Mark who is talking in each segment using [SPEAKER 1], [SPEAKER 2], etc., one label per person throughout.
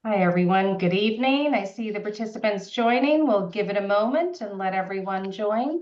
[SPEAKER 1] Hi, everyone. Good evening. I see the participants joining. We'll give it a moment and let everyone join.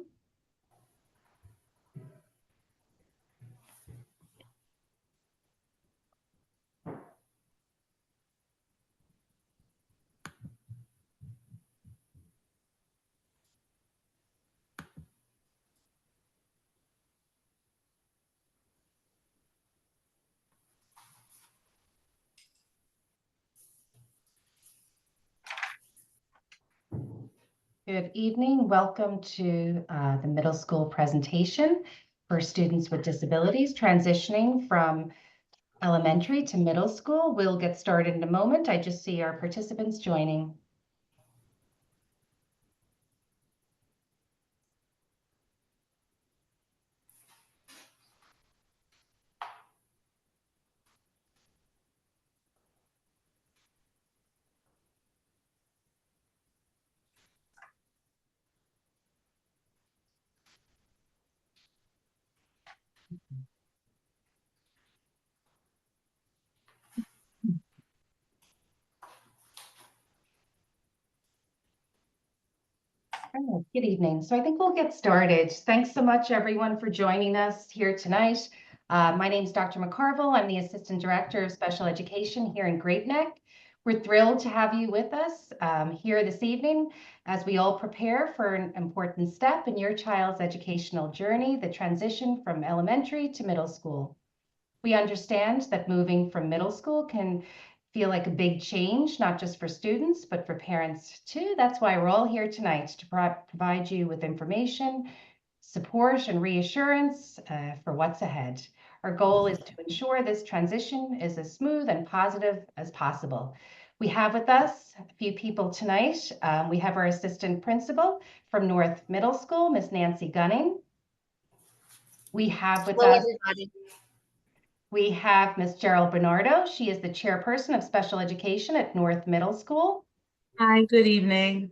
[SPEAKER 1] Good evening. Welcome to the middle school presentation for students with disabilities transitioning from elementary to middle school. We'll get started in a moment. I just see our participants joining. Good evening. So I think we'll get started. Thanks so much, everyone, for joining us here tonight. My name is Dr. McCarville. I'm the Assistant Director of Special Education here in Great Neck. We're thrilled to have you with us here this evening as we all prepare for an important step in your child's educational journey, the transition from elementary to middle school. We understand that moving from middle school can feel like a big change, not just for students, but for parents too. That's why we're all here tonight to provide you with information, support, and reassurance for what's ahead. Our goal is to ensure this transition is as smooth and positive as possible. We have with us a few people tonight. We have our assistant principal from North Middle School, Miss Nancy Gunning. We have with
[SPEAKER 2] Hello,
[SPEAKER 1] us
[SPEAKER 2] everybody.
[SPEAKER 1] We have Ms. Gerald Bernardo. She is the chairperson of special education at North Middle School.
[SPEAKER 3] Hi, good evening.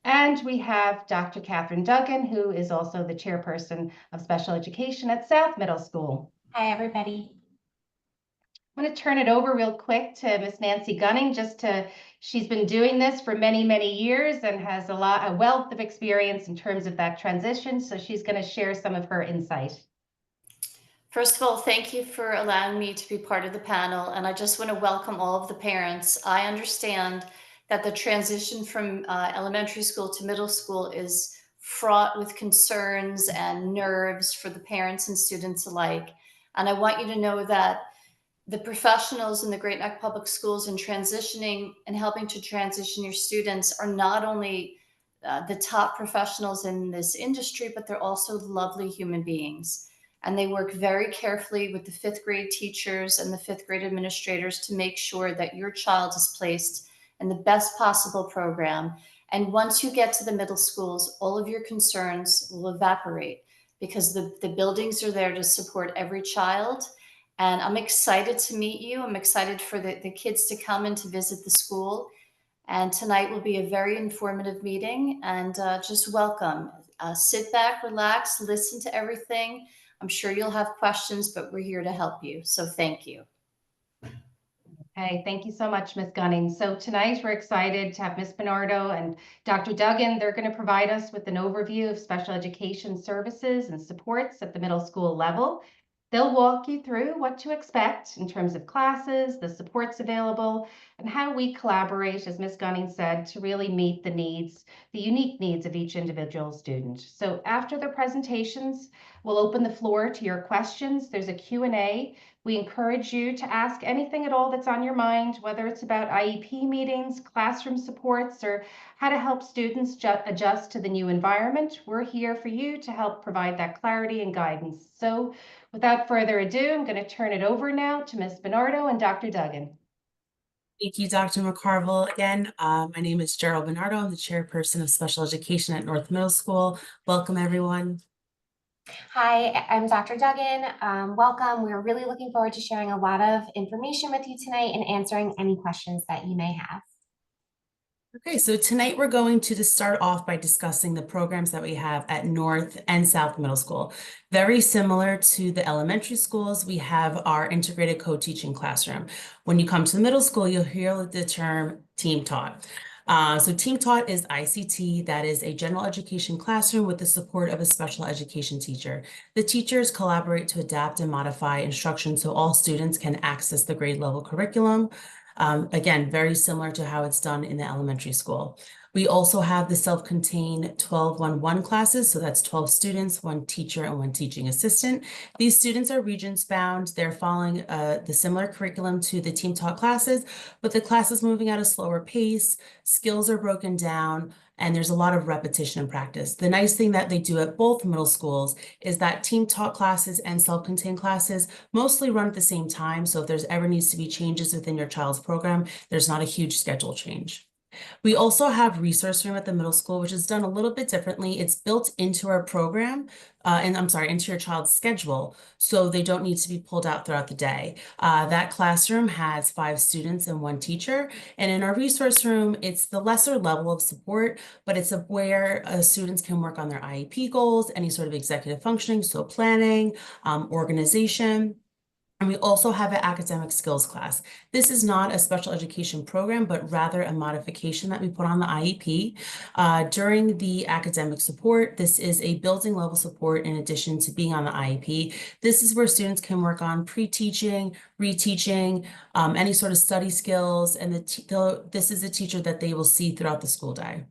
[SPEAKER 1] And we have Dr. Catherine Duggan, who is also the chairperson of special education at South Middle School.
[SPEAKER 2] Hi, everybody.
[SPEAKER 1] I'm going to turn it over real quick to Ms. Nancy Gunning. She's been doing this for many, many years and has a wealth of experience in terms of that transition. So she's going to share some of her insight.
[SPEAKER 4] First of all, thank you for allowing me to be part of the panel. And I just want to welcome all of the parents. I understand that the transition from elementary school to middle school is fraught with concerns and nerves for the parents and students alike. And I want you to know that the professionals in the Great Neck Public Schools in transitioning and helping to transition your students are not only the top professionals in this industry, but they're also lovely human beings. And they work very carefully with the fifth grade teachers and the fifth grade administrators to make sure that your child is placed in the best possible program. And once you get to the middle schools, all of your concerns will evaporate because the buildings are there to support every child. And I'm excited to meet you. I'm excited for the kids to come and to visit the school. And tonight will be a very informative meeting, and just welcome. Sit back, relax, listen to everything. I'm sure you'll have questions, but we're here to help you. So thank you.
[SPEAKER 1] Okay, thank you so much, Ms. Gunning. So tonight we're excited to have Ms. Bernardo and Dr. Duggan. They're going to provide us with an overview of special education services and supports at the middle school level. They'll walk you through what to expect in terms of classes, the supports available, and how we collaborate, as Ms. Gunning said, to really meet the needs, the unique needs of each individual student. So after the presentations, we'll open the floor to your questions. There's a Q&A. We encourage you to ask anything at all that's on your mind, whether it's about IEP meetings, classroom supports, or how to help students adjust to the new environment. We're here for you to help provide that clarity and guidance. So without further ado, I'm going to turn it over now to Ms. Bernardo and Dr. Duggan.
[SPEAKER 3] Thank you, Dr. McCarville. Again, my name is Gerald Bernardo. I'm the chairperson of special education at North Middle School. Welcome, everyone.
[SPEAKER 2] Hi, I'm Dr. Duggan. Welcome. We're really looking forward to sharing a lot of information with you tonight and answering any questions that you may have.
[SPEAKER 3] Okay, so tonight we're going to just start off by discussing the programs that we have at North and South Middle School. Very similar to the elementary schools, we have our integrated co-teaching classroom. When you come to the middle school, you'll hear the term team taught. So team taught is ICT, that is a general education classroom with the support of a special education teacher. The teachers collaborate to adapt and modify instruction so all students can access the grade level curriculum. Again, very similar to how it's done in the elementary school. We also have the self-contained 12-1-1 classes. So that's 12 students, 1 teacher and 1 teaching assistant. These students are regions bound. They're following the similar curriculum to the team taught classes, but the class is moving at a slower pace. Skills are broken down, and there's a lot of repetition and practice. The nice thing that they do at both middle schools is that team taught classes and self-contained classes mostly run at the same time. So if there's ever needs to be changes within your child's program, there's not a huge schedule change. We also have resource room at the middle school, which is done a little bit differently. It's built into our program, into your child's schedule, so they don't need to be pulled out throughout the day. That classroom has 5 students and 1 teacher. And in our resource room, it's the lesser level of support, but it's where students can work on their IEP goals, any sort of executive functioning, so planning, organization. And we also have an academic skills class. This is not a special education program, but rather a modification that we put on the IEP. During the academic support, this is a building level support in addition to being on the IEP. This is where students can work on pre-teaching, reteaching, any sort of study skills, and this is a teacher that they will see throughout the school day.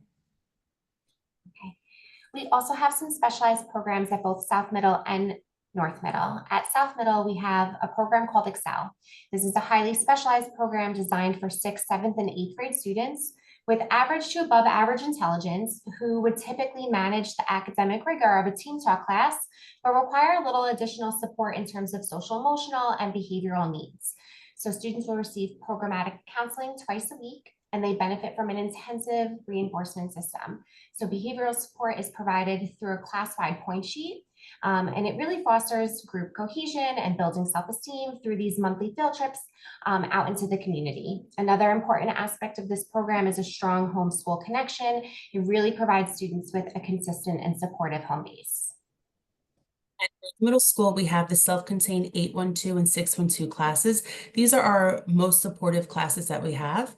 [SPEAKER 2] We also have some specialized programs at both South Middle and North Middle. At South Middle, we have a program called Excel. This is a highly specialized program designed for 6th, 7th, and 8th grade students with average to above average intelligence who would typically manage the academic rigor of a team taught class, but require a little additional support in terms of social, emotional, and behavioral needs. So students will receive programmatic counseling twice a week, and they benefit from an intensive reinforcement system. So behavioral support is provided through a class-wide point sheet, and it really fosters group cohesion and building self-esteem through these monthly field trips out into the community. Another important aspect of this program is a strong homeschool connection. It really provides students with a consistent and supportive home base.
[SPEAKER 3] At middle school, we have the self-contained 812 and 612 classes. These are our most supportive classes that we have.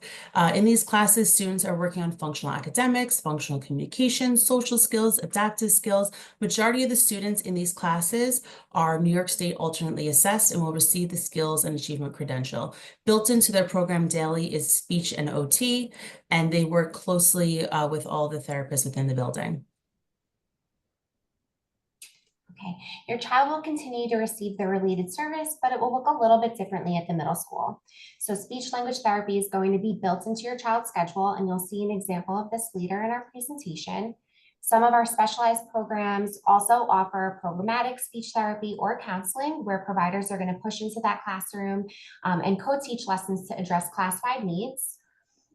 [SPEAKER 3] In these classes, students are working on functional academics, functional communication, social skills, adaptive skills. Majority of the students in these classes are New York State alternately assessed and will receive the skills and achievement credential. Built into their program daily is speech and OT, and they work closely with all the therapists within the building.
[SPEAKER 2] Okay, your child will continue to receive the related service, but it will look a little bit differently at the middle school. So speech language therapy is going to be built into your child's schedule, and you'll see an example of this later in our presentation. Some of our specialized programs also offer programmatic speech therapy or counseling, where providers are going to push into that classroom and co-teach lessons to address class-wide needs.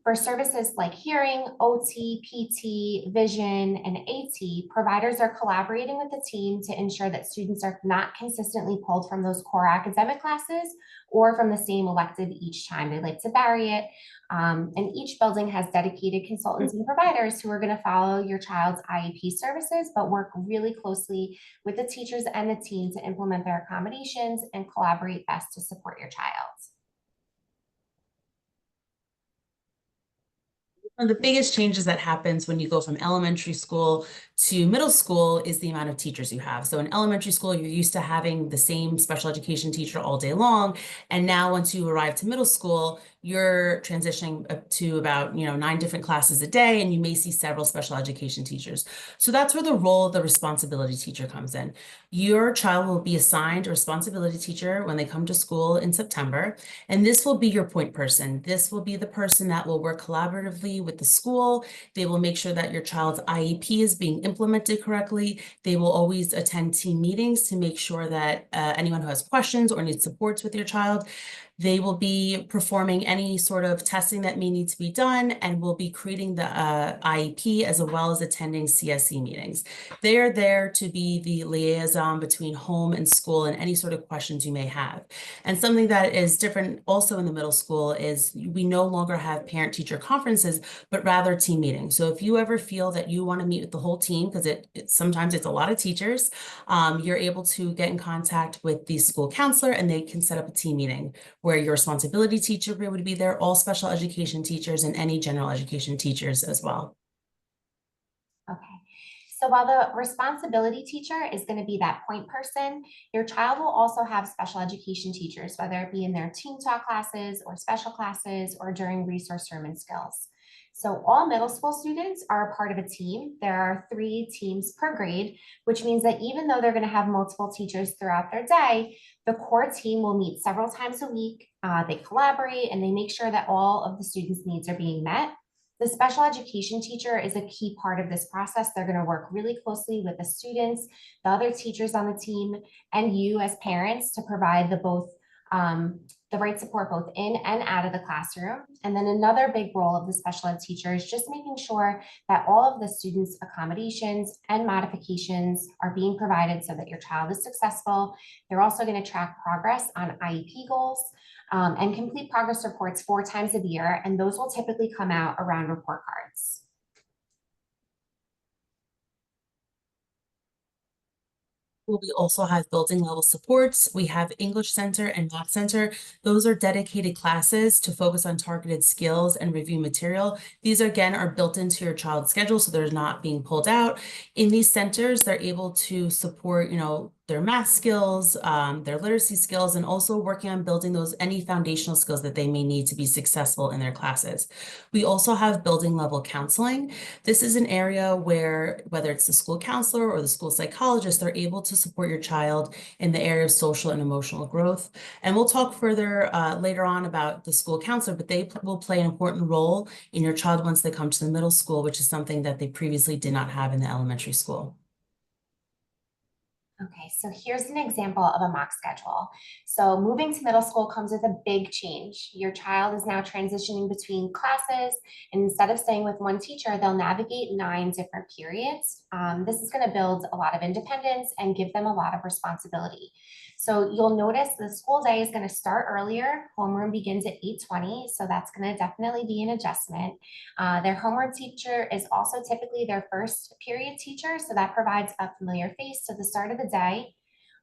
[SPEAKER 2] For services like hearing, OT, PT, vision, and AT, providers are collaborating with the team to ensure that students are not consistently pulled from those core academic classes or from the same elective each time. They like to vary it. And each building has dedicated consultants and providers who are going to follow your child's IEP services, but work really closely with the teachers and the team to implement their accommodations and collaborate best to support your child.
[SPEAKER 3] One of the biggest changes that happens when you go from elementary school to middle school is the amount of teachers you have. So in elementary school, you're used to having the same special education teacher all day long. And now once you arrive to middle school, you're transitioning up to about 9 different classes a day, and you may see several special education teachers. So that's where the role of the responsibility teacher comes in. Your child will be assigned a responsibility teacher when they come to school in September, and this will be your point person. This will be the person that will work collaboratively with the school. They will make sure that your child's IEP is being implemented correctly. They will always attend team meetings to make sure that anyone who has questions or needs supports with your child, They will be performing any sort of testing that may need to be done, and will be creating the IEP as well as attending CSE meetings. They are there to be the liaison between home and school and any sort of questions you may have. And something that is different also in the middle school is we no longer have parent-teacher conferences, but rather team meetings. So if you ever feel that you want to meet with the whole team, because sometimes it's a lot of teachers, you're able to get in contact with the school counselor and they can set up a team meeting where your responsibility teacher would be there, all special education teachers and any general education teachers as well.
[SPEAKER 2] Okay. So while the responsibility teacher is going to be that point person, your child will also have special education teachers, whether it be in their teen talk classes or special classes or during resource room and skills. So all middle school students are a part of a team. There are 3 teams per grade, which means that even though they're going to have multiple teachers throughout their day, the core team will meet several times a week. They collaborate and they make sure that all of the students' needs are being met. The special education teacher is a key part of this process. They're going to work really closely with the students, the other teachers on the team, and you as parents to provide the right support both in and out of the classroom. And then another big role of the special ed teacher is just making sure that all of the students' accommodations and modifications are being provided so that your child is successful. They're also going to track progress on IEP goals and complete progress reports 4 times a year, and those will typically come out around report cards.
[SPEAKER 3] We also have building level supports. We have English Center and Math Center. Those are dedicated classes to focus on targeted skills and review material. These again are built into your child's schedule, so they're not being pulled out. In these centers, they're able to support, their math skills, their literacy skills, and also working on building any foundational skills that they may need to be successful in their classes. We also have building level counseling. This is an area where, whether it's the school counselor or the school psychologist, they're able to support your child in the area of social and emotional growth. And we'll talk further later on about the school counselor, but they will play an important role in your child once they come to the middle school, which is something that they previously did not have in the elementary school.
[SPEAKER 2] Okay, so here's an example of a mock schedule. So moving to middle school comes with a big change. Your child is now transitioning between classes, and instead of staying with one teacher, they'll navigate 9 different periods. This is going to build a lot of independence and give them a lot of responsibility. So you'll notice the school day is going to start earlier. Homeroom begins at 8:20, so that's going to definitely be an adjustment. Their homeroom teacher is also typically their first period teacher, so that provides a familiar face to the start of the day.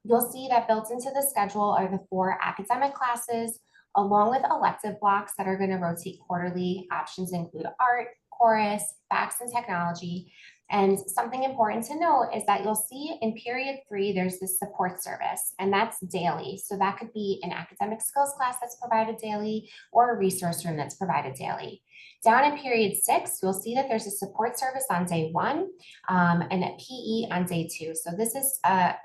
[SPEAKER 2] You'll see that built into the schedule are the 4 academic classes, along with elective blocks that are going to rotate quarterly. Options include art, chorus, facts and technology. And something important to note is that you'll see in period 3, there's this support service, and that's daily. So that could be an academic skills class that's provided daily or a resource room that's provided daily. Down in period 6, you'll see that there's a support service on day 1 and a PE on day 2. So this is a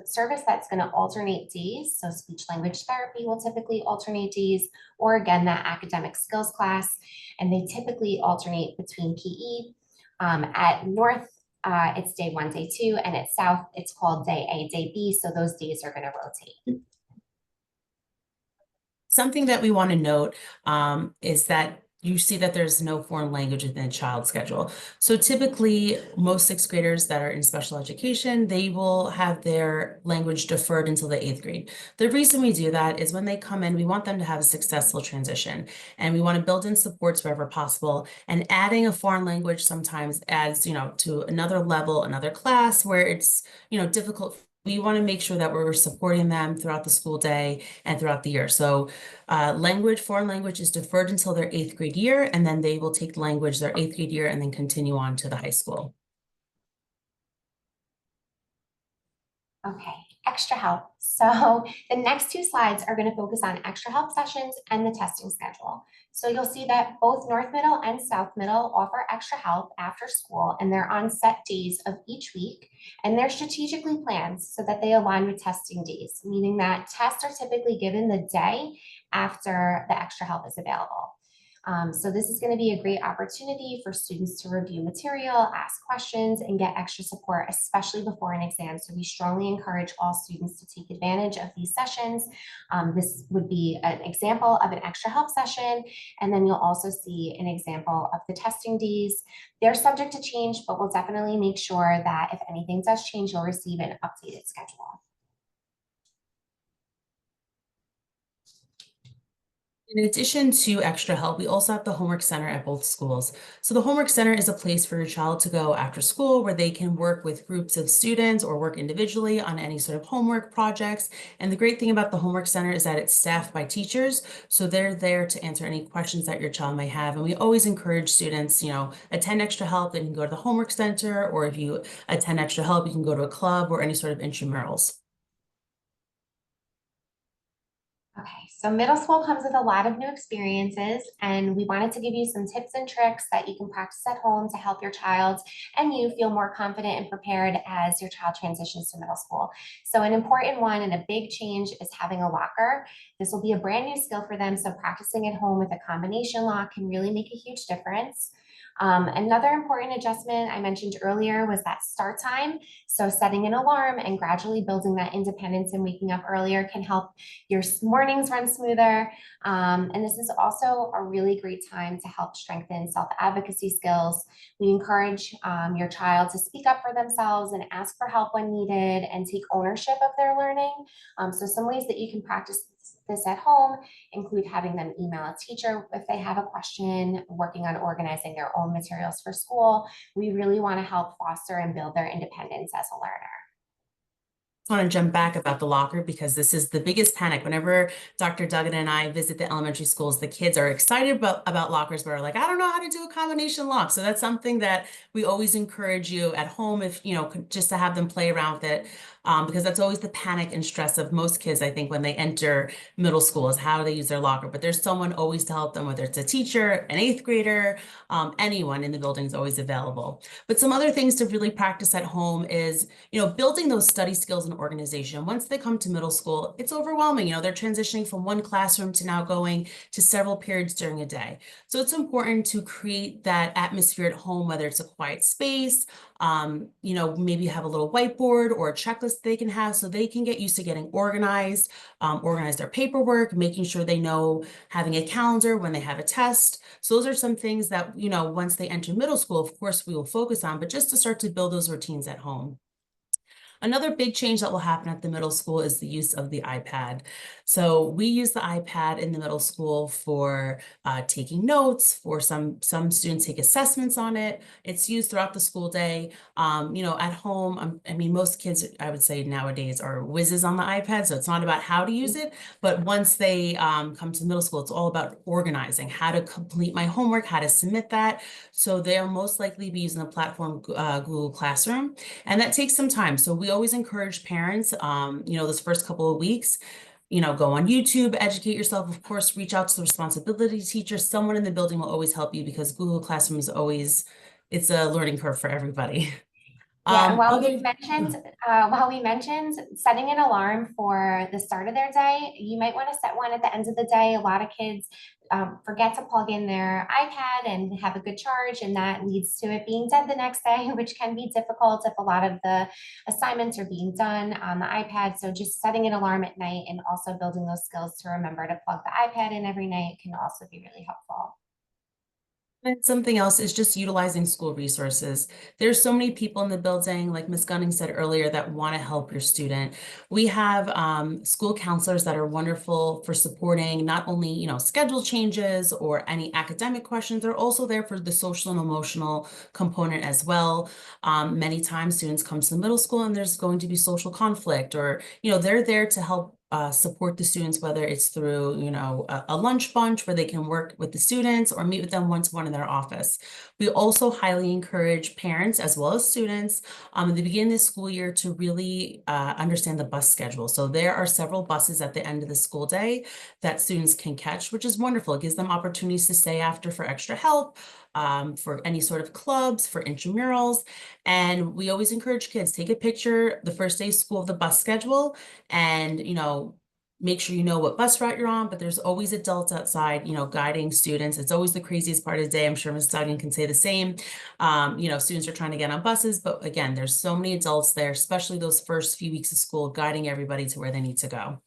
[SPEAKER 2] service that's going to alternate days. So speech language therapy will typically alternate days, or again, that academic skills class, and they typically alternate between PE. At North, it's day 1, day 2, and at South, it's called day A, day B. So those days are going to rotate.
[SPEAKER 3] Something that we want to note is that you see that there's no foreign language within the child schedule. So typically, most 6th graders that are in special education, they will have their language deferred until the 8th grade. The reason we do that is when they come in, we want them to have a successful transition, and we want to build in supports wherever possible. And adding a foreign language sometimes adds, to another level, another class where it's, difficult. We want to make sure that we're supporting them throughout the school day and throughout the year. So foreign language is deferred until their 8th grade year, and then they will take language their 8th grade year and then continue on to the high school.
[SPEAKER 2] Okay, extra help. So the next 2 slides are going to focus on extra help sessions and the testing schedule. So you'll see that both North Middle and South Middle offer extra help after school, and they're on set days of each week, and they're strategically planned so that they align with testing days, meaning that tests are typically given the day after the extra help is available. So this is going to be a great opportunity for students to review material, ask questions, and get extra support, especially before an exam. So we strongly encourage all students to take advantage of these sessions. This would be an example of an extra help session, and then you'll also see an example of the testing days. They're subject to change, but we'll definitely make sure that if anything does change, you'll receive an updated schedule.
[SPEAKER 3] In addition to extra help, we also have the Homework Center at both schools. So the Homework Center is a place for your child to go after school where they can work with groups of students or work individually on any sort of homework projects. And the great thing about the Homework Center is that it's staffed by teachers. So they're there to answer any questions that your child may have. And we always encourage students, attend extra help, they can go to the Homework Center, or if you attend extra help, you can go to a club or any sort of intramurals.
[SPEAKER 2] Okay, so middle school comes with a lot of new experiences, and we wanted to give you some tips and tricks that you can practice at home to help your child and you feel more confident and prepared as your child transitions to middle school. So an important one and a big change is having a locker. This will be a brand new skill for them, so practicing at home with a combination lock can really make a huge difference. Another important adjustment I mentioned earlier was that start time. So setting an alarm and gradually building that independence and waking up earlier can help your mornings run smoother. And this is also a really great time to help strengthen self-advocacy skills. We encourage your child to speak up for themselves and ask for help when needed and take ownership of their learning. So some ways that you can practice this at home include having them email a teacher if they have a question, working on organizing their own materials for school. We really want to help foster and build their independence as a learner.
[SPEAKER 3] I want to jump back about the locker because this is the biggest panic. Whenever Dr. Duggan and I visit the elementary schools, the kids are excited about lockers, but are like, I don't know how to do a combination lock. So that's something that we always encourage you at home, if just to have them play around with it, because that's always the panic and stress of most kids, I think, when they enter middle school, is how they use their locker. But there's someone always to help them, whether it's a teacher, an 8th grader, anyone in the building is always available. But some other things to really practice at home is, building those study skills and organization. Once they come to middle school, it's overwhelming. They're transitioning from one classroom to now going to several periods during a day. So it's important to create that atmosphere at home, whether it's a quiet space, maybe have a little whiteboard or a checklist they can have so they can get used to getting organized, organize their paperwork, making sure they know having a calendar when they have a test. So those are some things that, once they enter middle school, of course, we will focus on, but just to start to build those routines at home. Another big change that will happen at the middle school is the use of the iPad. So we use the iPad in the middle school for taking notes, for some students take assessments on it. It's used throughout the school day. At home, most kids, I would say nowadays, are whizzes on the iPad. So it's not about how to use it, but once they come to middle school, it's all about organizing, how to complete my homework, how to submit that. So they'll most likely be using the platform Google Classroom, and that takes some time. So we always encourage parents, those first couple of weeks, go on YouTube, educate yourself. Of course, reach out to the responsibility teacher. Someone in the building will always help you because Google Classroom is it's a learning curve for everybody.
[SPEAKER 2] Yeah, and while we mentioned setting an alarm for the start of their day, you might want to set one at the end of the day. A lot of kids forget to plug in their iPad and have a good charge, and that leads to it being dead the next day, which can be difficult if a lot of the assignments are being done on the iPad. So just setting an alarm at night and also building those skills to remember to plug the iPad in every night can also be really helpful.
[SPEAKER 3] And something else is just utilizing school resources. There's so many people in the building, like Ms. Gunning said earlier, that want to help your student. We have school counselors that are wonderful for supporting not only, schedule changes or any academic questions. They're also there for the social and emotional component as well. Many times students come to the middle school and there's going to be social conflict, or, they're there to help support the students, whether it's through, a lunch bunch where they can work with the students or meet with them one-to-one in their office. We also highly encourage parents as well as students at the beginning of the school year to really understand the bus schedule. So there are several buses at the end of the school day that students can catch, which is wonderful. It gives them opportunities to stay after for extra help, for any sort of clubs, for intramurals. And we always encourage kids, take a picture the first day of school of the bus schedule and, make sure you know what bus route you're on, but there's always adults outside, guiding students. It's always the craziest part of the day. I'm sure Ms. Duggan can say the same. Students are trying to get on buses, but again, there's so many adults there, especially those first few weeks of school, guiding everybody to where they need to go.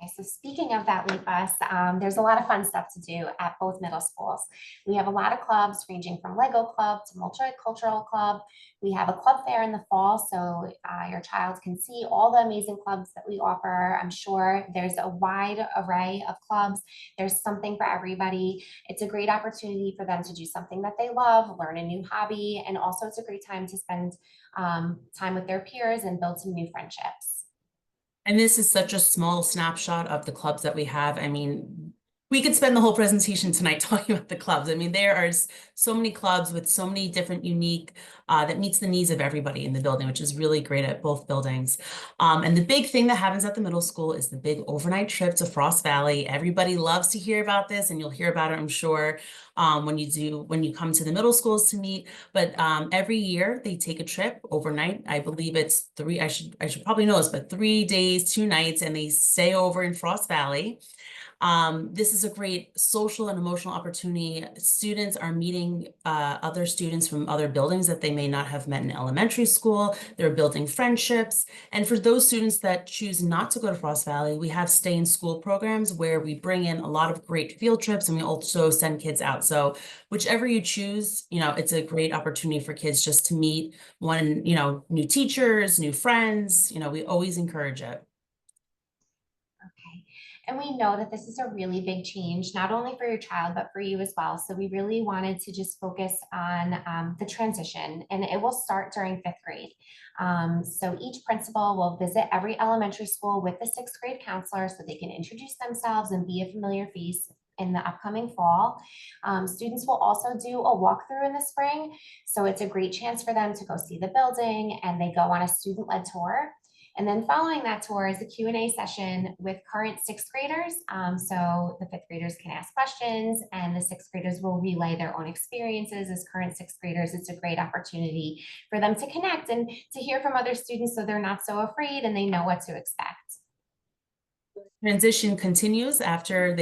[SPEAKER 2] Okay, so speaking of that late bus, there's a lot of fun stuff to do at both middle schools. We have a lot of clubs ranging from Lego Club to Multicultural Club. We have a club fair in the fall, so your child can see all the amazing clubs that we offer. I'm sure there's a wide array of clubs. There's something for everybody. It's a great opportunity for them to do something that they love, learn a new hobby, and also it's a great time to spend time with their peers and build some new friendships.
[SPEAKER 3] And this is such a small snapshot of the clubs that we have. I mean, we could spend the whole presentation tonight talking about the clubs. I mean, there are so many clubs with so many different unique, that meets the needs of everybody in the building, which is really great at both buildings. And the big thing that happens at the middle school is the big overnight trip to Frost Valley. Everybody loves to hear about this, and you'll hear about it, I'm sure, when you come to the middle schools to meet. But every year they take a trip overnight. I believe it's I should probably know this, but 3 days, 2 nights, and they stay over in Frost Valley. This is a great social and emotional opportunity. Students are meeting other students from other buildings that they may not have met in elementary school. They're building friendships. And for those students that choose not to go to Frost Valley, we have stay in school programs where we bring in a lot of great field trips, and we also send kids out. So whichever you choose, it's a great opportunity for kids just to meet new teachers, new friends. We always encourage it.
[SPEAKER 2] Okay. And we know that this is a really big change, not only for your child, but for you as well. So we really wanted to just focus on the transition, and it will start during 5th grade. So each principal will visit every elementary school with the 6th grade counselor so they can introduce themselves and be a familiar face in the upcoming fall. Students will also do a walkthrough in the spring. So it's a great chance for them to go see the building, and they go on a student-led tour. And then following that tour is a Q&A session with current 6th graders. So the 5th graders can ask questions, and the 6th graders will relay their own experiences as current 6th graders. It's a great opportunity for them to connect and to hear from other students so they're not so afraid and they know what to expect.
[SPEAKER 3] Transition continues after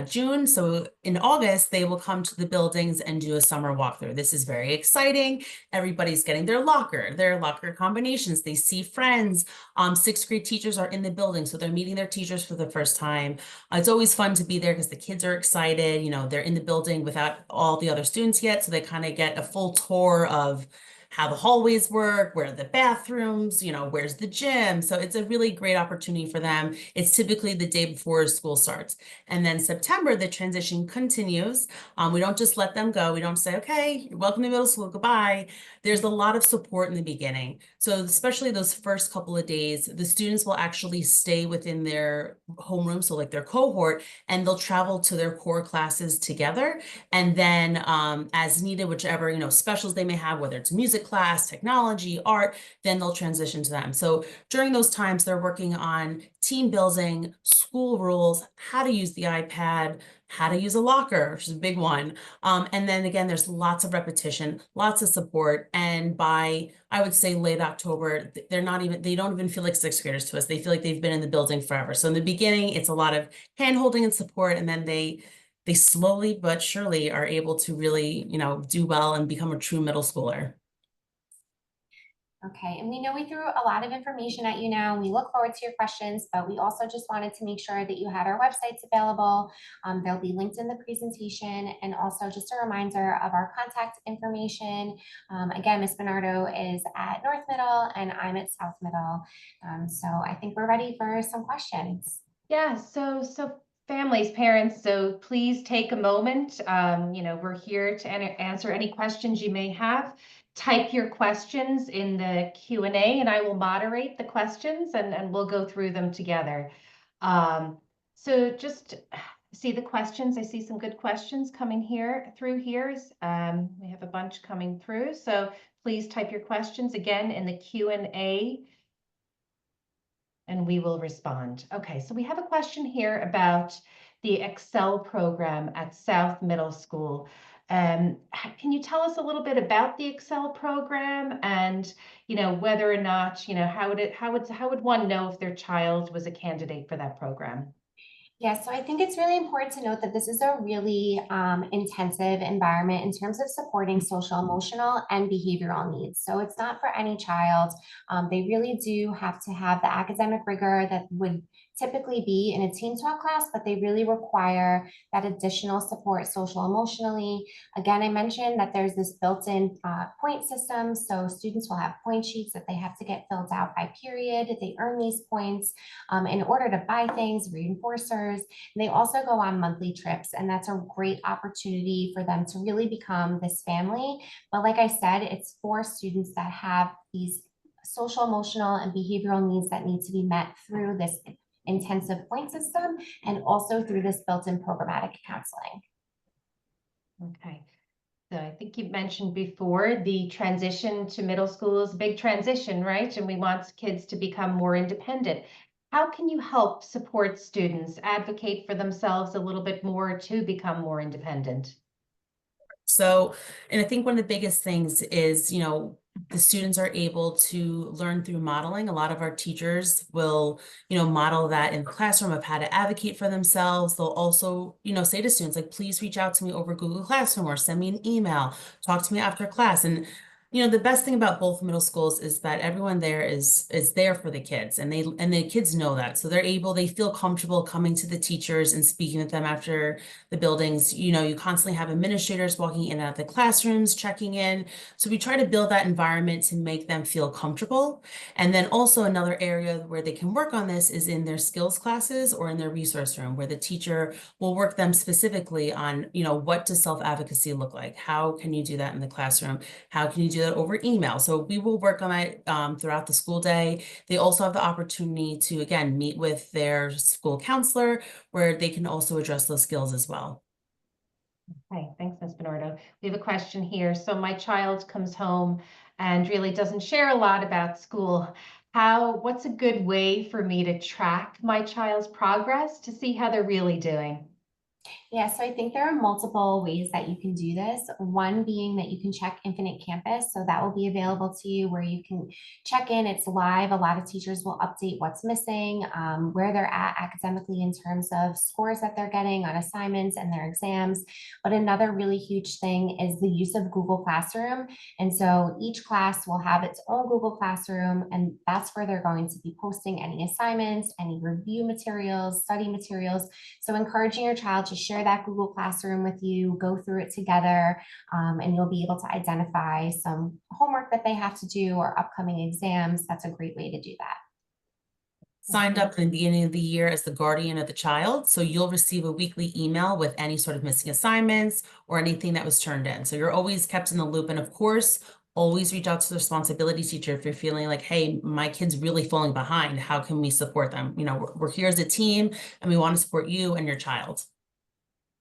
[SPEAKER 3] June. So in August, they will come to the buildings and do a summer walkthrough. This is very exciting. Everybody's getting their locker combinations. They see friends. 6th grade teachers are in the building, so they're meeting their teachers for the first time. It's always fun to be there because the kids are excited. They're in the building without all the other students yet, so they kind of get a full tour of how the hallways work, where are the bathrooms, where's the gym. So it's a really great opportunity for them. It's typically the day before school starts. And then September, the transition continues. We don't just let them go. We don't say, okay, you're welcome to middle school, goodbye. There's a lot of support in the beginning. So especially those first couple of days, the students will actually stay within their homeroom, so like their cohort, and they'll travel to their core classes together. And then as needed, whichever, specials they may have, whether it's music class, technology, art, then they'll transition to them. So during those times, they're working on team building, school rules, how to use the iPad, how to use a locker, which is a big one. And then again, there's lots of repetition, lots of support. And by, I would say, late October, they don't even feel like 6th graders to us. They feel like they've been in the building forever. So in the beginning, it's a lot of hand-holding and support. And then they slowly but surely are able to really, do well and become a true middle schooler.
[SPEAKER 2] Okay, and we know we threw a lot of information at you now, and we look forward to your questions, but we also just wanted to make sure that you had our websites available. They'll be linked in the presentation, and also just a reminder of our contact information. Again, Ms. Bernardo is at North Middle, and I'm at South Middle. So I think we're ready for some questions.
[SPEAKER 1] Yeah, so families, parents, so please take a moment. We're here to answer any questions you may have. Type your questions in the Q&A, and I will moderate the questions, and we'll go through them together. So just see the questions. I see some good questions coming through here. We have a bunch coming through, so please type your questions again in the Q&A, and we will respond. Okay, so we have a question here about the Excel program at South Middle School. Can you tell us a little bit about the Excel program and, whether or not, how would one know if their child was a candidate for that program?
[SPEAKER 2] Yeah, so I think it's really important to note that this is a really intensive environment in terms of supporting social, emotional, and behavioral needs. So it's not for any child. They really do have to have the academic rigor that would typically be in a teen talk class, but they really require that additional support social, emotionally. Again, I mentioned that there's this built-in point system. So students will have point sheets that they have to get filled out by period. They earn these points in order to buy things, reinforcers. They also go on monthly trips, and that's a great opportunity for them to really become this family. But like I said, it's for students that have these social, emotional, and behavioral needs that need to be met through this intensive point system and also through this built-in programmatic counseling.
[SPEAKER 1] Okay. So I think you mentioned before the transition to middle school is a big transition, right? And we want kids to become more independent. How can you help support students advocate for themselves a little bit more to become more independent?
[SPEAKER 3] So, and I think one of the biggest things is, the students are able to learn through modeling. A lot of our teachers will, model that in the classroom of how to advocate for themselves. They'll also, say to students, like, please reach out to me over Google Classroom or send me an email, talk to me after class. And the best thing about both middle schools is that everyone there is there for the kids, and the kids know that. So they feel comfortable coming to the teachers and speaking with them after the buildings. You constantly have administrators walking in and out of the classrooms, checking in. So we try to build that environment to make them feel comfortable. And then also another area where they can work on this is in their skills classes or in their resource room, where the teacher will work them specifically on, what does self-advocacy look like? How can you do that in the classroom? How can you do that over email? So we will work on it throughout the school day. They also have the opportunity to, again, meet with their school counselor, where they can also address those skills as well.
[SPEAKER 1] Okay, thanks, Ms. Bernardo. We have a question here. So my child comes home and really doesn't share a lot about school. What's a good way for me to track my child's progress to see how they're really doing?
[SPEAKER 2] Yeah, so I think there are multiple ways that you can do this. One being that you can check Infinite Campus. So that will be available to you where you can check in. It's live. A lot of teachers will update what's missing, where they're at academically in terms of scores that they're getting on assignments and their exams. But another really huge thing is the use of Google Classroom. And so each class will have its own Google Classroom, and that's where they're going to be posting any assignments, any review materials, study materials. So encouraging your child to share that Google Classroom with you, go through it together, and you'll be able to identify some homework that they have to do or upcoming exams. That's a great way to do that.
[SPEAKER 3] Signed up in the beginning of the year as the guardian of the child. So you'll receive a weekly email with any sort of missing assignments or anything that was turned in. So you're always kept in the loop. And of course, always reach out to the responsibility teacher if you're feeling like, hey, my kid's really falling behind. How can we support them? We're here as a team, and we want to support you and your child.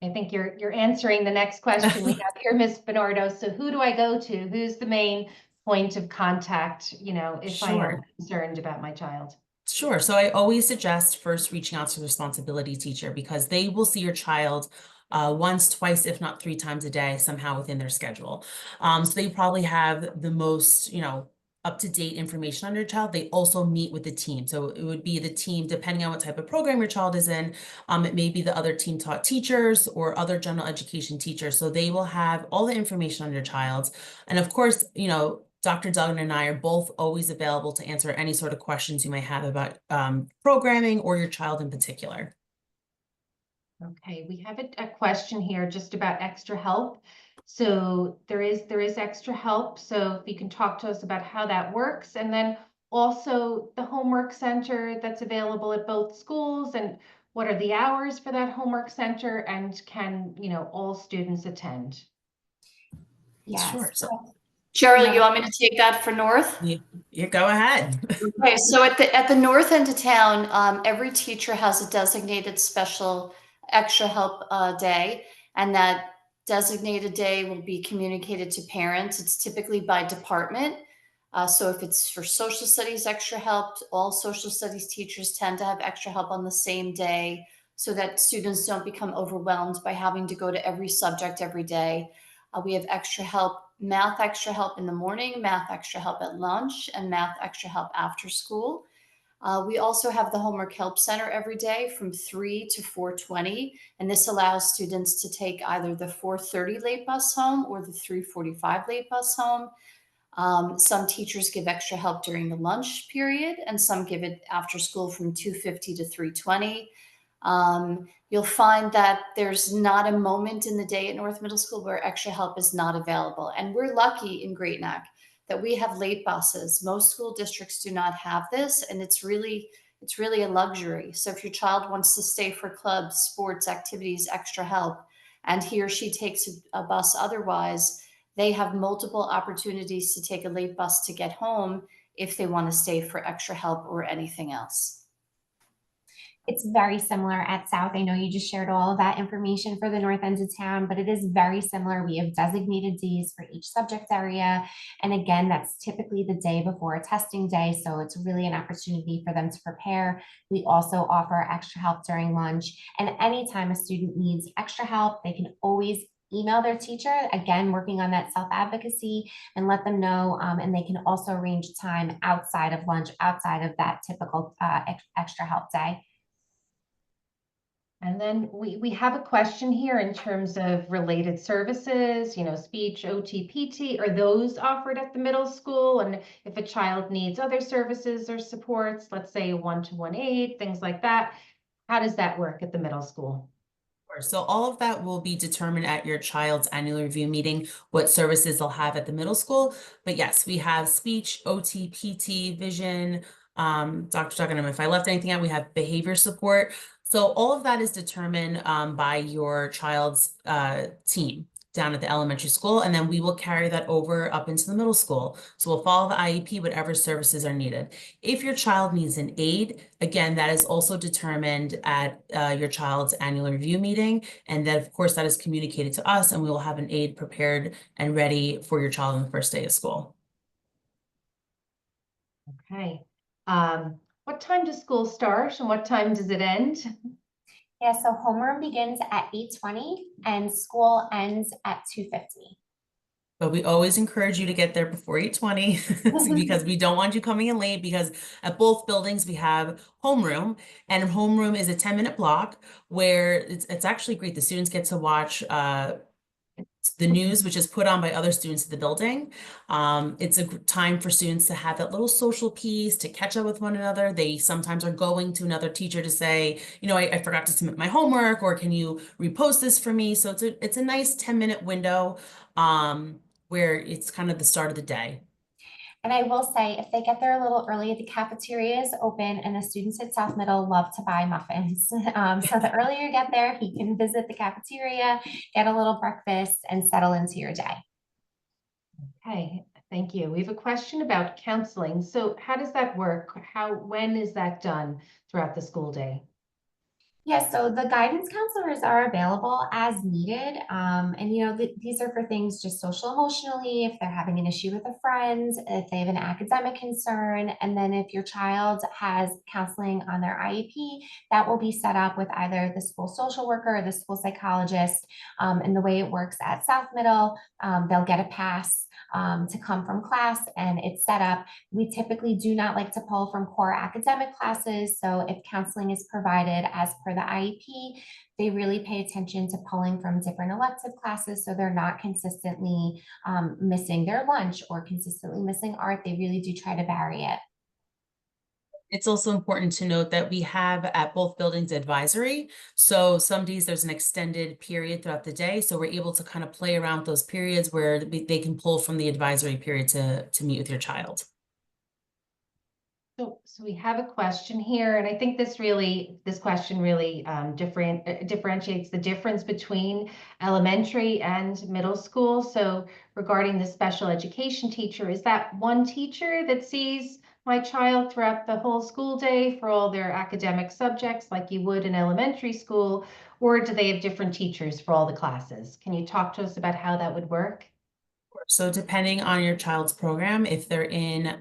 [SPEAKER 1] I think you're answering the next question we have here, Ms. Bernardo. So who do I go to? Who's the main point of contact, if I am concerned about my child?
[SPEAKER 3] Sure. So I always suggest first reaching out to the responsibility teacher, because they will see your child once, twice, if not 3 times a day, somehow within their schedule. So they probably have the most, up-to-date information on your child. They also meet with the team. So it would be the team, depending on what type of program your child is in. It may be the other team taught teachers or other general education teachers. So they will have all the information on your child. And of course, Dr. Duggan and I are both always available to answer any sort of questions you may have about programming or your child in particular.
[SPEAKER 1] Okay, we have a question here just about extra help. So there is extra help. So if you can talk to us about how that works, and then also the homework center that's available at both schools, and what are the hours for that homework center, and can, all students attend?
[SPEAKER 2] Yes.
[SPEAKER 3] Sure. So
[SPEAKER 4] Cheryl, you want me to take that for North?
[SPEAKER 3] you go ahead.
[SPEAKER 4] Okay, so at the north end of town, every teacher has a designated special extra help day, and that designated day will be communicated to parents. It's typically by department. So if it's for social studies extra help, all social studies teachers tend to have extra help on the same day, so that students don't become overwhelmed by having to go to every subject every day. We have extra help, math extra help in the morning, math extra help at lunch, and math extra help after school. We also have the Homework Help Center every day from 3 to 4:20, and this allows students to take either the 4:30 late bus home or the 3:45 late bus home. Some teachers give extra help during the lunch period, and some give it after school from 2:50 to 3:20. You'll find that there's not a moment in the day at North Middle School where extra help is not available. And we're lucky in Great Neck that we have late buses. Most school districts do not have this, and it's really a luxury. So if your child wants to stay for clubs, sports, activities, extra help, and he or she takes a bus otherwise, they have multiple opportunities to take a late bus to get home if they want to stay for extra help or anything else.
[SPEAKER 2] It's very similar at South. I know you just shared all of that information for the north end of town, but it is very similar. We have designated days for each subject area. And again, that's typically the day before a testing day. So it's really an opportunity for them to prepare. We also offer extra help during lunch. And anytime a student needs extra help, they can always email their teacher, again, working on that self-advocacy, and let them know. And they can also arrange time outside of lunch, outside of that typical extra help day.
[SPEAKER 1] And then we have a question here in terms of related services, speech, OT, PT, are those offered at the middle school? And if a child needs other services or supports, let's say one-to-one aid, things like that, how does that work at the middle school?
[SPEAKER 3] So all of that will be determined at your child's annual review meeting, what services they'll have at the middle school. But yes, we have speech, OT, PT, vision, Dr. Duggan, if I left anything out, we have behavior support. So all of that is determined by your child's team down at the elementary school, and then we will carry that over up into the middle school. So we'll follow the IEP, whatever services are needed. If your child needs an aid, again, that is also determined at your child's annual review meeting. And then, of course, that is communicated to us, and we will have an aid prepared and ready for your child on the first day of school.
[SPEAKER 1] Okay. What time does school start and what time does it end?
[SPEAKER 2] Yeah, so homeroom begins at 8:20 and school ends at 2:50.
[SPEAKER 3] But we always encourage you to get there before 8:20 because we don't want you coming in late, because at both buildings we have homeroom, and homeroom is a 10-minute block where it's actually great. The students get to watch the news, which is put on by other students in the building. It's a time for students to have that little social piece, to catch up with one another. They sometimes are going to another teacher to say, I forgot to submit my homework, or can you repost this for me? So it's a nice 10-minute window where it's kind of the start of the day.
[SPEAKER 2] And I will say, if they get there a little early, the cafeteria is open, and the students at South Middle love to buy muffins. So the earlier you get there, you can visit the cafeteria, get a little breakfast, and settle into your day.
[SPEAKER 1] Okay, thank you. We have a question about counseling. So how does that work? When is that done throughout the school day?
[SPEAKER 2] Yeah, so the guidance counselors are available as needed. These are for things just social emotionally, if they're having an issue with a friend, if they have an academic concern, and then if your child has counseling on their IEP, that will be set up with either the school social worker or the school psychologist. And the way it works at South Middle, they'll get a pass to come from class, and it's set up. We typically do not like to pull from core academic classes. So if counseling is provided as per the IEP, they really pay attention to pulling from different elective classes, so they're not consistently missing their lunch or consistently missing art. They really do try to vary it.
[SPEAKER 3] It's also important to note that we have at both buildings advisory. So some days there's an extended period throughout the day. So we're able to kind of play around with those periods where they can pull from the advisory period to meet with your child.
[SPEAKER 1] So we have a question here, and I think this question really differentiates the difference between elementary and middle school. So regarding the special education teacher, is that one teacher that sees my child throughout the whole school day for all their academic subjects like you would in elementary school, or do they have different teachers for all the classes? Can you talk to us about how that would work?
[SPEAKER 3] So depending on your child's program, if they're in,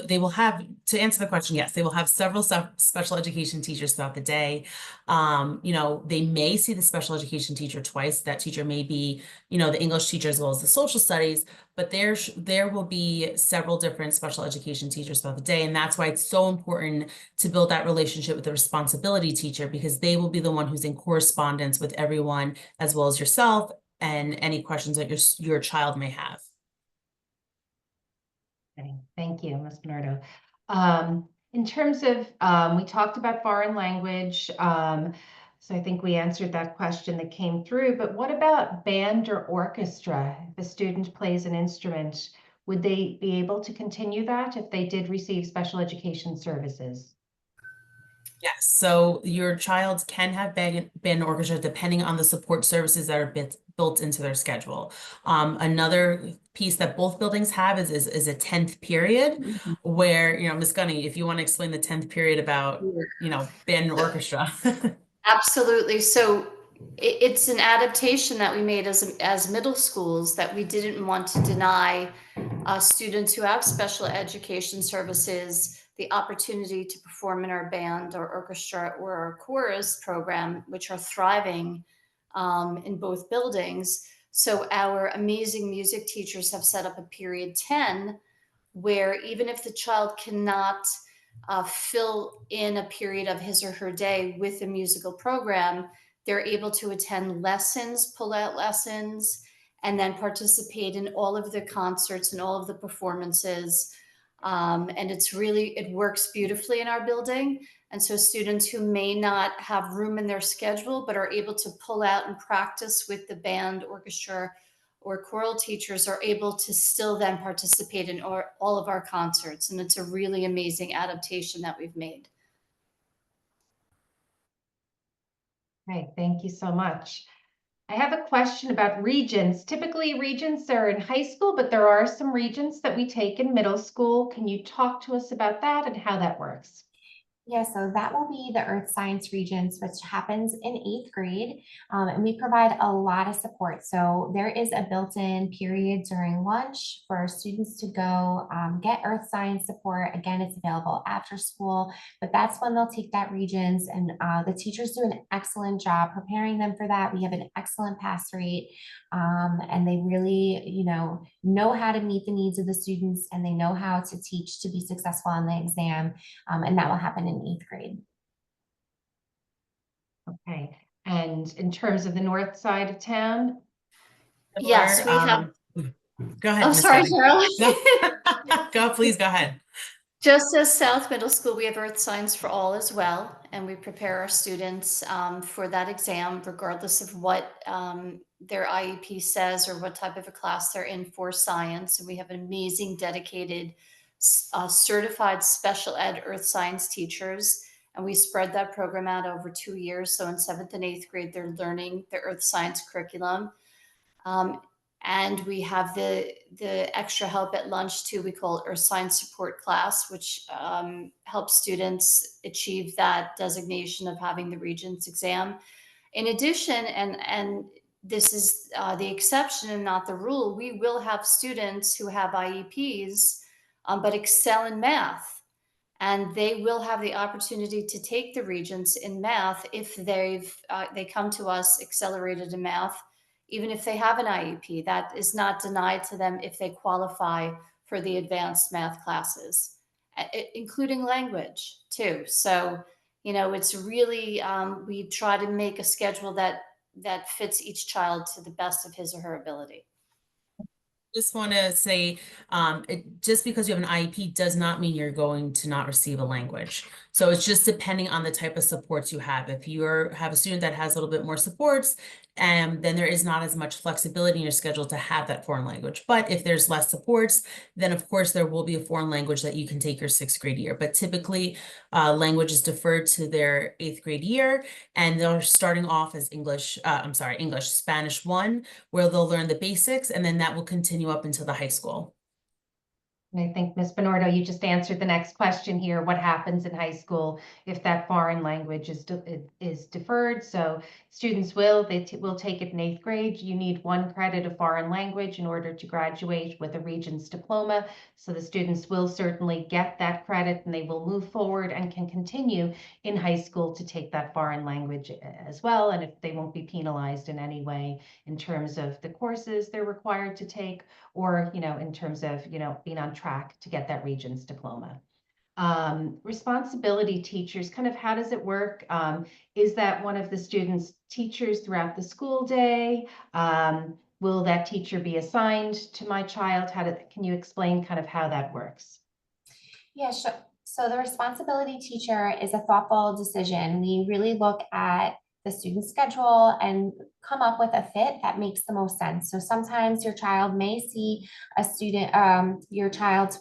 [SPEAKER 3] they will have, to answer the question, yes, they will have several special education teachers throughout the day. They may see the special education teacher twice. That teacher may be, the English teacher as well as the social studies, but there will be several different special education teachers throughout the day. And that's why it's so important to build that relationship with the responsibility teacher, because they will be the one who's in correspondence with everyone as well as yourself and any questions that your child may have.
[SPEAKER 1] Okay, thank you, Ms. Bernardo. In terms of, we talked about foreign language, so I think we answered that question that came through, but what about band or orchestra? If a student plays an instrument, would they be able to continue that if they did receive special education services?
[SPEAKER 3] Yes, so your child can have band and orchestra depending on the support services that are built into their schedule. Another piece that both buildings have is a 10th period where, Ms. Gunning, if you want to explain the 10th period about, band and orchestra.
[SPEAKER 4] Absolutely. So it's an adaptation that we made as middle schools, that we didn't want to deny students who have special education services the opportunity to perform in our band or orchestra or our chorus program, which are thriving in both buildings. So our amazing music teachers have set up a period 10 where even if the child cannot fill in a period of his or her day with a musical program, they're able to attend lessons, pull out lessons, and then participate in all of the concerts and all of the performances. And it works beautifully in our building. And so students who may not have room in their schedule, but are able to pull out and practice with the band, orchestra, or choral teachers are able to still then participate in all of our concerts. And it's a really amazing adaptation that we've made.
[SPEAKER 1] Okay, thank you so much. I have a question about regents. Typically, regents are in high school, but there are some regents that we take in middle school. Can you talk to us about that and how that works?
[SPEAKER 2] Yeah, so that will be the Earth Science Regents, which happens in 8th grade. And we provide a lot of support. So there is a built-in period during lunch for students to go get Earth Science support. Again, it's available after school, but that's when they'll take that Regents, and the teachers do an excellent job preparing them for that. We have an excellent pass rate, and they really, know how to meet the needs of the students, and they know how to teach to be successful on the exam. And that will happen in 8th grade.
[SPEAKER 1] Okay, and in terms of the north side of town?
[SPEAKER 4] Yes, we have.
[SPEAKER 3] Go ahead.
[SPEAKER 4] Oh,
[SPEAKER 3] Ms.
[SPEAKER 4] sorry,
[SPEAKER 3] Gunning.
[SPEAKER 4] Cheryl.
[SPEAKER 3] Please go ahead.
[SPEAKER 4] Just as South Middle School, we have Earth Science for All as well, and we prepare our students for that exam, regardless of what their IEP says or what type of a class they're in for science. And we have amazing, dedicated, certified special ed Earth Science teachers, and we spread that program out over 2 years. So in 7th and 8th grade, they're learning the Earth Science curriculum. And we have the extra help at lunch too. We call it Earth Science Support Class, which helps students achieve that designation of having the Regents exam. In addition, and this is the exception and not the rule, we will have students who have IEPs but excel in math. And they will have the opportunity to take the Regents in math if they come to us accelerated in math. Even if they have an IEP, that is not denied to them if they qualify for the advanced math classes, including language too. So, it's really, we try to make a schedule that fits each child to the best of his or her ability.
[SPEAKER 3] Just want to say, just because you have an IEP does not mean you're going to not receive a language. So it's just depending on the type of supports you have. If you have a student that has a little bit more supports, then there is not as much flexibility in your schedule to have that foreign language. But if there's less supports, then of course there will be a foreign language that you can take your 6th grade year. But typically language is deferred to their 8th grade year, and they're starting off as English, Spanish 1, where they'll learn the basics, and then that will continue up until the high school.
[SPEAKER 1] And I think, Ms. Bernardo, you just answered the next question here. What happens in high school if that foreign language is deferred? So students will take it in 8th grade. You need 1 credit of foreign language in order to graduate with a Regents diploma. So the students will certainly get that credit, and they will move forward and can continue in high school to take that foreign language as well. And if they won't be penalized in any way in terms of the courses they're required to take, or, in terms of, being on track to get that Regents diploma. Responsibility teachers, kind of how does it work? Is that one of the students' teachers throughout the school day? Will that teacher be assigned to my child? Can you explain kind of how that works?
[SPEAKER 2] Yeah, sure. So the responsibility teacher is a thoughtful decision. We really look at the student schedule and come up with a fit that makes the most sense. So sometimes your child may see a student, sometimes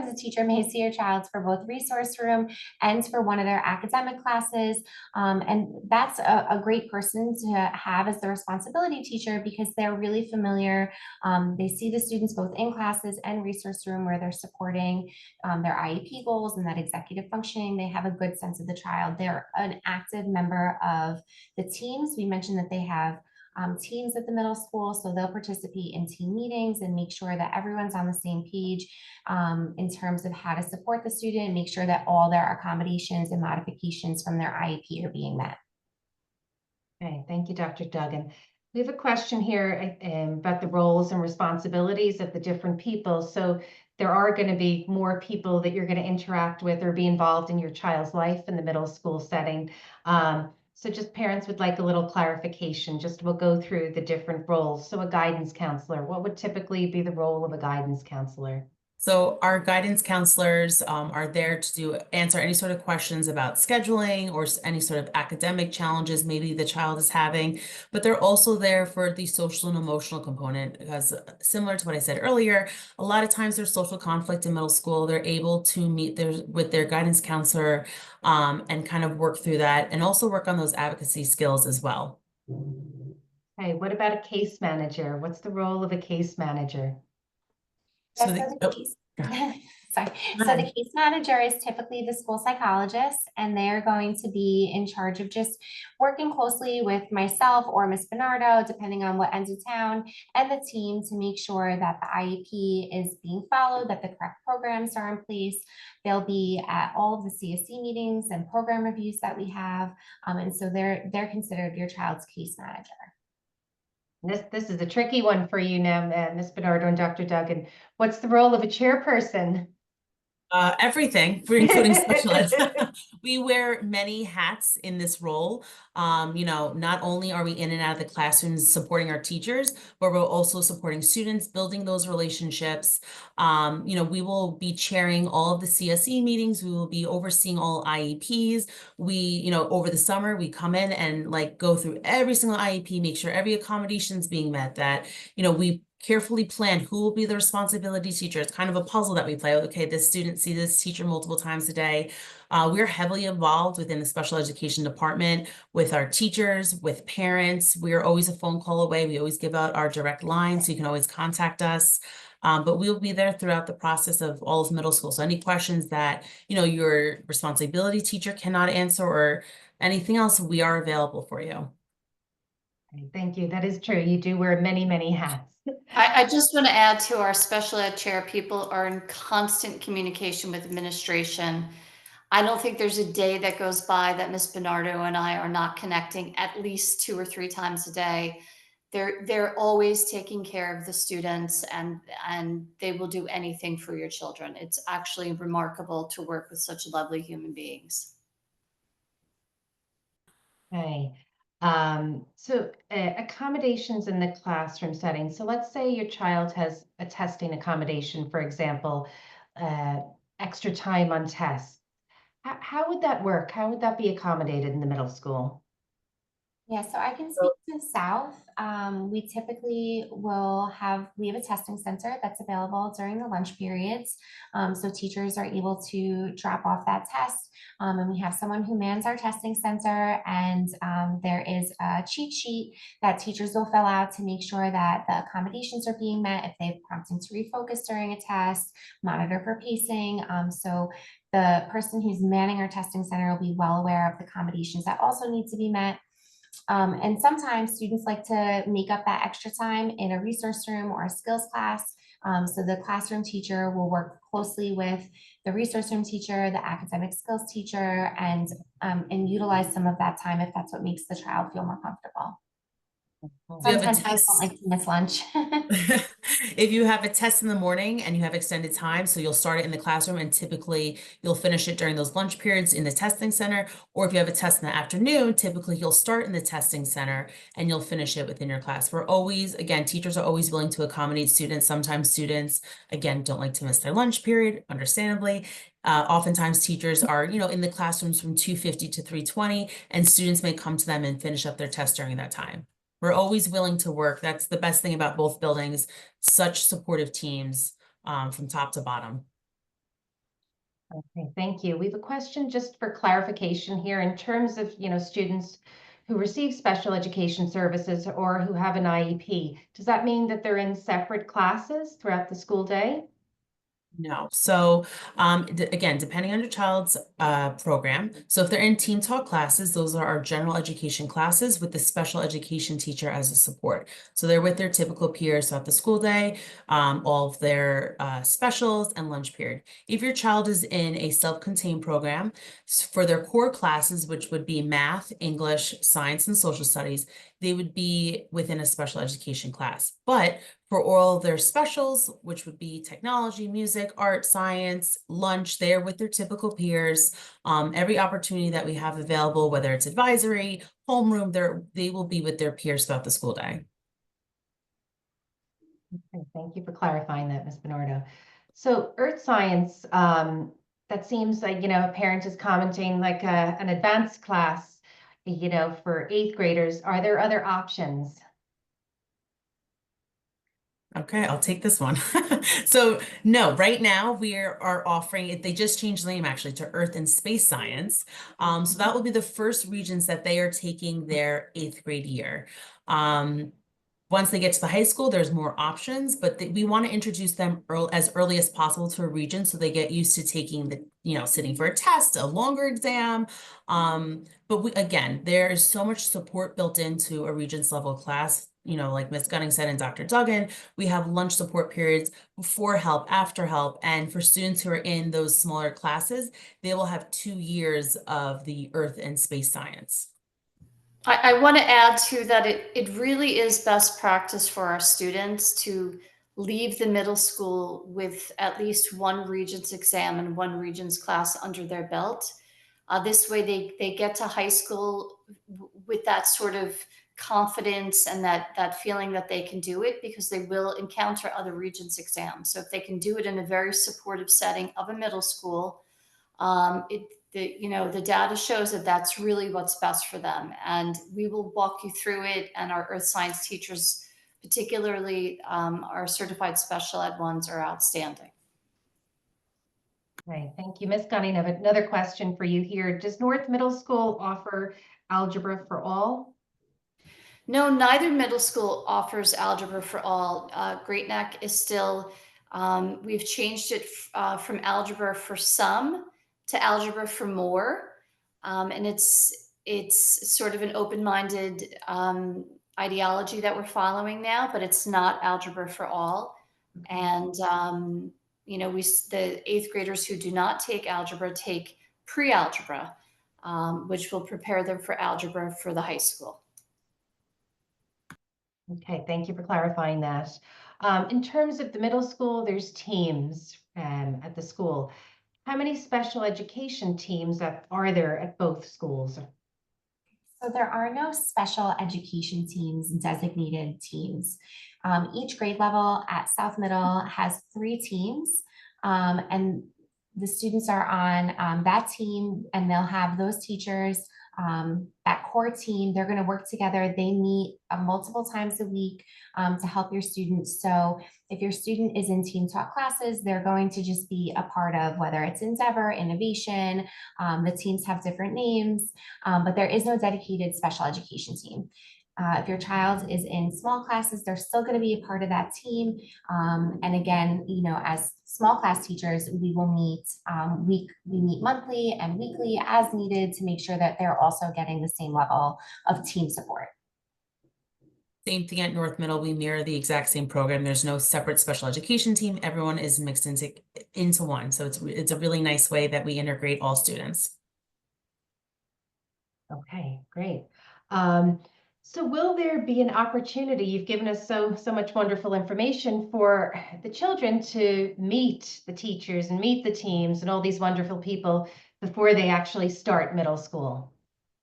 [SPEAKER 2] a teacher may see your child for both resource room and for one of their academic classes. And that's a great person to have as the responsibility teacher because they're really familiar. They see the students both in classes and resource room where they're supporting their IEP goals and that executive functioning. They have a good sense of the child. They're an active member of the teams. We mentioned that they have teams at the middle school, so they'll participate in team meetings and make sure that everyone's on the same page in terms of how to support the student, make sure that all their accommodations and modifications from their IEP are being met.
[SPEAKER 1] Okay, thank you, Dr. Duggan. We have a question here about the roles and responsibilities of the different people. So there are going to be more people that you're going to interact with or be involved in your child's life in the middle school setting. So just parents would like a little clarification. We'll go through the different roles. So a guidance counselor, what would typically be the role of a guidance counselor?
[SPEAKER 3] So our guidance counselors are there to answer any sort of questions about scheduling or any sort of academic challenges maybe the child is having, but they're also there for the social and emotional component because similar to what I said earlier, a lot of times there's social conflict in middle school. They're able to meet with their guidance counselor and kind of work through that and also work on those advocacy skills as well.
[SPEAKER 1] Hey, what about a case manager? What's the role of a case manager?
[SPEAKER 3] So
[SPEAKER 2] Sorry. So the case manager is typically the school psychologist, and they're going to be in charge of just working closely with myself or Ms. Bernardo, depending on what ends of town, and the team to make sure that the IEP is being followed, that the correct programs are in place. They'll be at all of the CSE meetings and program reviews that we have. And so they're considered your child's case manager.
[SPEAKER 1] This is a tricky one for you now, Ms. Bernardo and Dr. Duggan. What's the role of a chairperson?
[SPEAKER 3] Everything, including special ed. We wear many hats in this role. Not only are we in and out of the classrooms supporting our teachers, but we're also supporting students, building those relationships. We will be chairing all of the CSE meetings. We will be overseeing all IEPs. Over the summer, we come in and go through every single IEP, make sure every accommodation is being met, that, we carefully plan who will be the responsibility teacher. It's kind of a puzzle that we play. Okay, this student sees this teacher multiple times a day. We're heavily involved within the special education department with our teachers, with parents. We're always a phone call away. We always give out our direct line, so you can always contact us. But we'll be there throughout the process of all of middle school. So any questions that, your responsibility teacher cannot answer or anything else, we are available for you.
[SPEAKER 1] Thank you. That is true. You do wear many, many hats.
[SPEAKER 4] I just want to add to our special ed chair, people are in constant communication with administration. I don't think there's a day that goes by that Ms. Bernardo and I are not connecting at least 2 or 3 times a day. They're always taking care of the students and they will do anything for your children. It's actually remarkable to work with such lovely human beings.
[SPEAKER 1] Okay. So accommodations in the classroom setting. So let's say your child has a testing accommodation, for example, extra time on tests. How would that work? How would that be accommodated in the middle school?
[SPEAKER 2] Yeah, so I can speak to South. We typically we have a testing center that's available during the lunch periods. So teachers are able to drop off that test. And we have someone who mans our testing center, and there is a cheat sheet that teachers will fill out to make sure that the accommodations are being met, if they have prompting to refocus during a test, monitor for pacing. So the person who's manning our testing center will be well aware of the accommodations that also need to be met. And sometimes students like to make up that extra time in a resource room or a skills class. So the classroom teacher will work closely with the resource room teacher, the academic skills teacher, and utilize some of that time if that's what makes the child feel more comfortable.
[SPEAKER 3] We have a
[SPEAKER 2] Sometimes kids don't
[SPEAKER 3] test.
[SPEAKER 2] like to miss lunch.
[SPEAKER 3] If you have a test in the morning and you have extended time, so you'll start it in the classroom and typically you'll finish it during those lunch periods in the testing center. Or if you have a test in the afternoon, typically you'll start in the testing center and you'll finish it within your class. We're always, again, teachers are always willing to accommodate students. Sometimes students, again, don't like to miss their lunch period, understandably. Oftentimes teachers are, in the classrooms from 2:50 to 3:20, and students may come to them and finish up their test during that time. We're always willing to work. That's the best thing about both buildings, such supportive teams from top to bottom.
[SPEAKER 1] Okay, thank you. We have a question just for clarification here in terms of, students who receive special education services or who have an IEP. Does that mean that they're in separate classes throughout the school day?
[SPEAKER 3] No. So again, depending on your child's program. So if they're in Team Talk classes, those are our general education classes with the special education teacher as a support. So they're with their typical peers throughout the school day, all of their specials and lunch period. If your child is in a self-contained program for their core classes, which would be math, English, science, and social studies, they would be within a special education class. But for all their specials, which would be technology, music, art, science, lunch, they're with their typical peers. Every opportunity that we have available, whether it's advisory, homeroom, they will be with their peers throughout the school day.
[SPEAKER 1] Okay, thank you for clarifying that, Ms. Bernardo. So earth science, that seems like, a parent is commenting like an advanced class, for 8th graders. Are there other options?
[SPEAKER 3] Okay, I'll take this one. So no, right now we are offering it. They just changed the name actually to Earth and Space Science. So that will be the first regions that they are taking their 8th grade year. Once they get to the high school, there's more options, but we want to introduce them as early as possible to a region so they get used to taking sitting for a test, a longer exam. But again, there is so much support built into a Regents level class. Like Ms. Gunning said and Dr. Duggan, we have lunch support periods before help, after help. And for students who are in those smaller classes, they will have 2 years of the Earth and Space Science.
[SPEAKER 4] I want to add to that it really is best practice for our students to leave the middle school with at least one Regents exam and one Regents class under their belt. This way they get to high school with that sort of confidence and that feeling that they can do it, because they will encounter other Regents exams. So if they can do it in a very supportive setting of a middle school, the data shows that that's really what's best for them. And we will walk you through it. And our earth science teachers, particularly our certified special ed ones, are outstanding.
[SPEAKER 1] Okay, thank you. Ms. Gunning, I have another question for you here. Does North Middle School offer algebra for all?
[SPEAKER 4] No, neither middle school offers algebra for all. Great Neck is still, we've changed it from algebra for some to algebra for more. And it's sort of an open-minded ideology that we're following now, but it's not algebra for all. And, the 8th graders who do not take algebra take pre-algebra, which will prepare them for algebra for the high school.
[SPEAKER 1] Okay, thank you for clarifying that. In terms of the middle school, there's teams at the school. How many special education teams are there at both schools?
[SPEAKER 2] So there are no special education teams, designated teams. Each grade level at South Middle has 3 teams, and the students are on that team, and they'll have those teachers that core team, they're going to work together. They meet multiple times a week to help your students. So if your student is in team taught classes, they're going to just be a part of whether it's Endeavor, Innovation. The teams have different names, but there is no dedicated special education team. If your child is in small classes, they're still going to be a part of that team. And again, you know, as small class teachers, we will meet we meet monthly and weekly as needed to make sure that they're also getting the same level of team support.
[SPEAKER 3] Same thing at North Middle. We mirror the exact same program. There's no separate special education team. Everyone is mixed into one. So it's a really nice way that we integrate all students.
[SPEAKER 1] Okay, great. So will there be an opportunity, you've given us so much wonderful information, for the children to meet the teachers and meet the teams and all these wonderful people before they actually start middle school?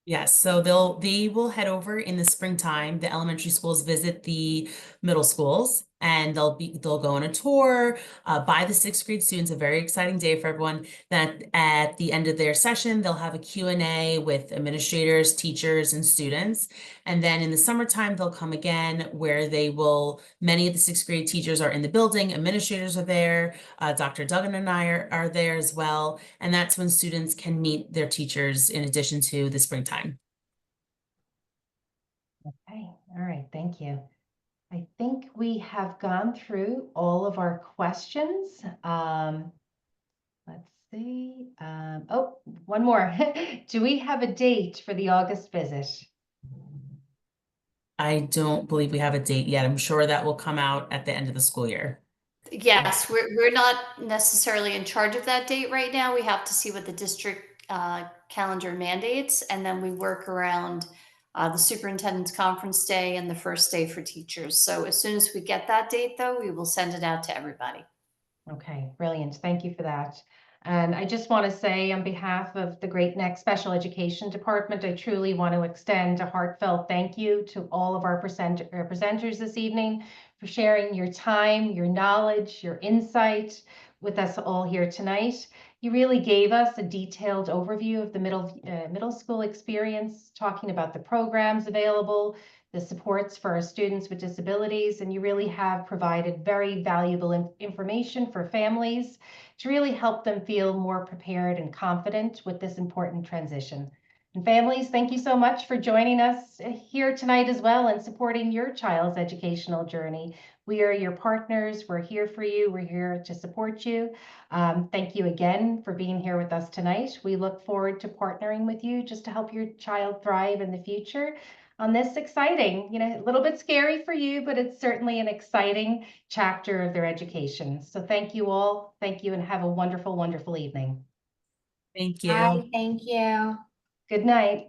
[SPEAKER 3] Yes, so they will head over in the springtime. The elementary schools visit the middle schools, and they'll go on a tour by the sixth grade students. A very exciting day for everyone. That at the end of their session, they'll have a Q&A with administrators, teachers, and students. And then in the summertime, they'll come again, where many of the sixth grade teachers are in the building, administrators are there, Dr. Duggan and I are there as well. And that's when students can meet their teachers in addition to the springtime.
[SPEAKER 1] Okay, all right, thank you. I think we have gone through all of our questions. Let's see. Oh, one more. Do we have a date for the August visit?
[SPEAKER 3] I don't believe we have a date yet. I'm sure that will come out at the end of the school year.
[SPEAKER 4] Yes, we're not necessarily in charge of that date right now. We have to see what the district calendar mandates, and then we work around the superintendent's conference day and the first day for teachers. So as soon as we get that date, though, we will send it out to everybody.
[SPEAKER 1] Okay, brilliant. Thank you for that. And I just want to say, on behalf of the Great Neck Special Education Department, I truly want to extend a heartfelt thank you to all of our presenters this evening for sharing your time, your knowledge, your insight with us all here tonight. You really gave us a detailed overview of the middle school experience, talking about the programs available, the supports for our students with disabilities, and you really have provided very valuable information for families to really help them feel more prepared and confident with this important transition. And families, thank you so much for joining us here tonight as well and supporting your child's educational journey. We are your partners. We're here for you. We're here to support you. Thank you again for being here with us tonight. We look forward to partnering with you just to help your child thrive in the future on this exciting, a little bit scary for you, but it's certainly an exciting chapter of their education. So thank you all. Thank you and have a wonderful, wonderful evening.
[SPEAKER 3] Thank you.
[SPEAKER 2] Bye, thank you.
[SPEAKER 1] Good night.